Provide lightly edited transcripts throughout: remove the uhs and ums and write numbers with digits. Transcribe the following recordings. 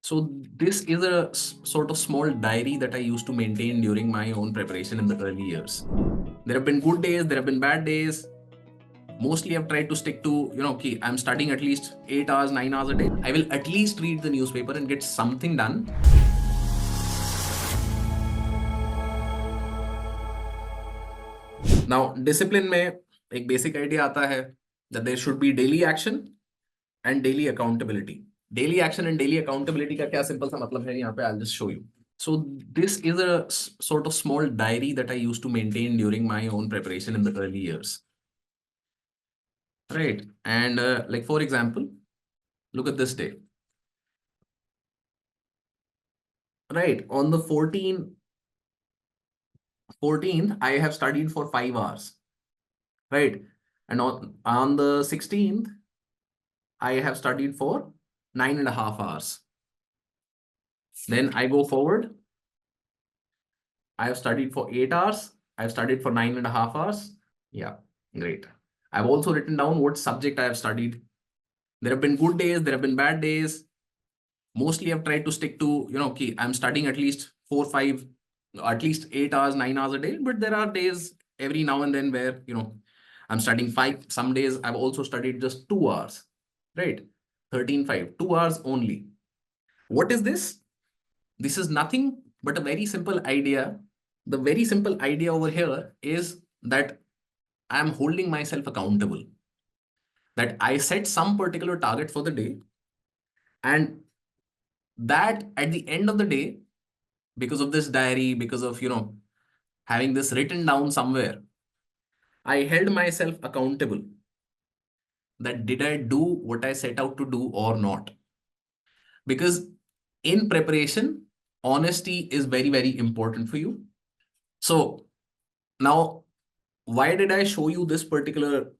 So this is a sort of small diary that I used to maintain during my own preparation in the early years. There have been good days, there have been bad days. Mostly I've tried to stick to, okay, I'm studying at least 8 hours, 9 hours a day. I will at least read the newspaper and get something done. Now, discipline में एक basic idea आता है that there should be daily action and daily accountability. Daily action and daily accountability का क्या simple सा मतलब है यहाँ पे I'll just show you. So this is a sort of small diary that I used to maintain during my own preparation in the early years. Right. And like for example, look at this day. Right. On the 14th, I have studied for 5 hours. Right. And on the 16th, I have studied for 9.5 hours. Then I go forward. I have studied for 8 hours. I've studied for 9.5 hours. Yeah, great. I've also written down what subject I have studied. There have been good days, there have been bad days. Mostly I've tried to stick to, okay, I'm studying at least 4, 5, at least 8 hours, 9 hours a day. But there are days every now and then where, I'm studying 5. Some days I've also studied just 2 hours, right? 13, 5, 2 hours only. What is this? This is nothing but a very simple idea. The very simple idea over here is that I'm holding myself accountable. That I set some particular target for the day, and that at the end of the day, because of this diary, because of, having this written down somewhere, I held myself accountable. That did I do what I set out to do or not? Because in preparation, honesty is very, very important for you. So now, why did I show you this particular,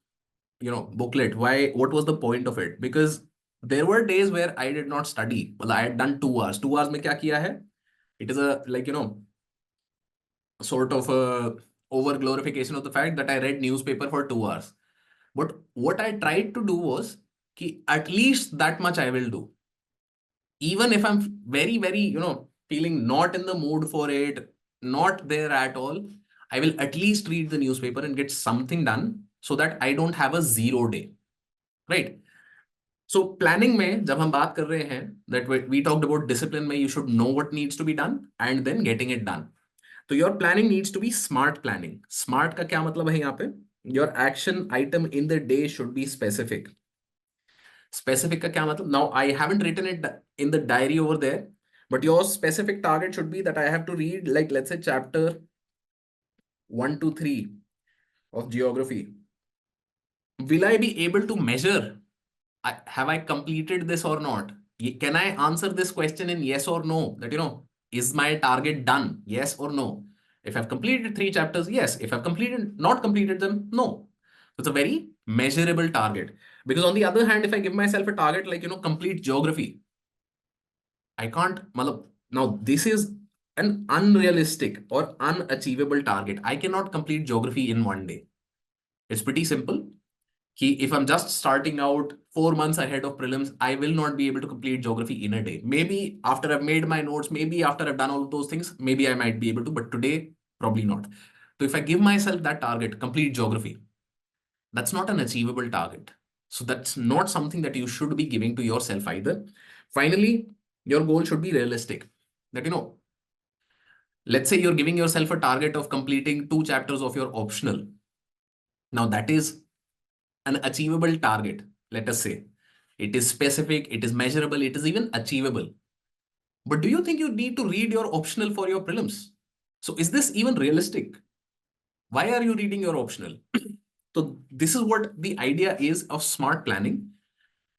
booklet? What was the point of it? Because there were days where I did not study. Well, I had done 2 hours. 2 hours mein kya kiya hai? It is a, sort of a over glorification of the fact that I read newspaper for 2 hours. But what I tried to do was ki at least that much I will do. Even if I'm very, very, feeling not in the mood for it, not there at all, I will at least read the newspaper and get something done so that I don't have a 0 day, right? So planning में जब हम बात कर रहे हैं that we talked about discipline में you should know what needs to be done and then getting it done. So your planning needs to be smart planning. Smart का क्या मतलब है यहाँ पे? Your action item in the day should be specific. Specific का क्या मतलब? Now I haven't written it in the diary over there, but your specific target should be that I have to read, like, let's say chapter 1 to 3 of geography. Will I be able to measure? Have I completed this or not? Can I answer this question in yes or no? That, is my target done? Yes or no? If I've completed 3 chapters, yes. If I've not completed them, no. So it's a very measurable target. Because on the other hand, if I give myself a target like, complete geography, I can't, now this is an unrealistic or unachievable target. I cannot complete geography in 1 day. It's pretty simple. If I'm just starting out 4 months ahead of prelims, I will not be able to complete geography in a day. Maybe after I've made my notes, maybe after I've done all of those things, maybe I might be able to, but today, probably not. So if I give myself that target, complete geography, that's not an achievable target. So that's not something that you should be giving to yourself either. Finally, your goal should be realistic. That, let's say you're giving yourself a target of completing 2 chapters of your optional. Now that is an achievable target, let us say. It is specific, it is measurable, it is even achievable. But do you think you need to read your optional for your prelims? So is this even realistic? Why are you reading your optional? So this is what the idea is of smart planning.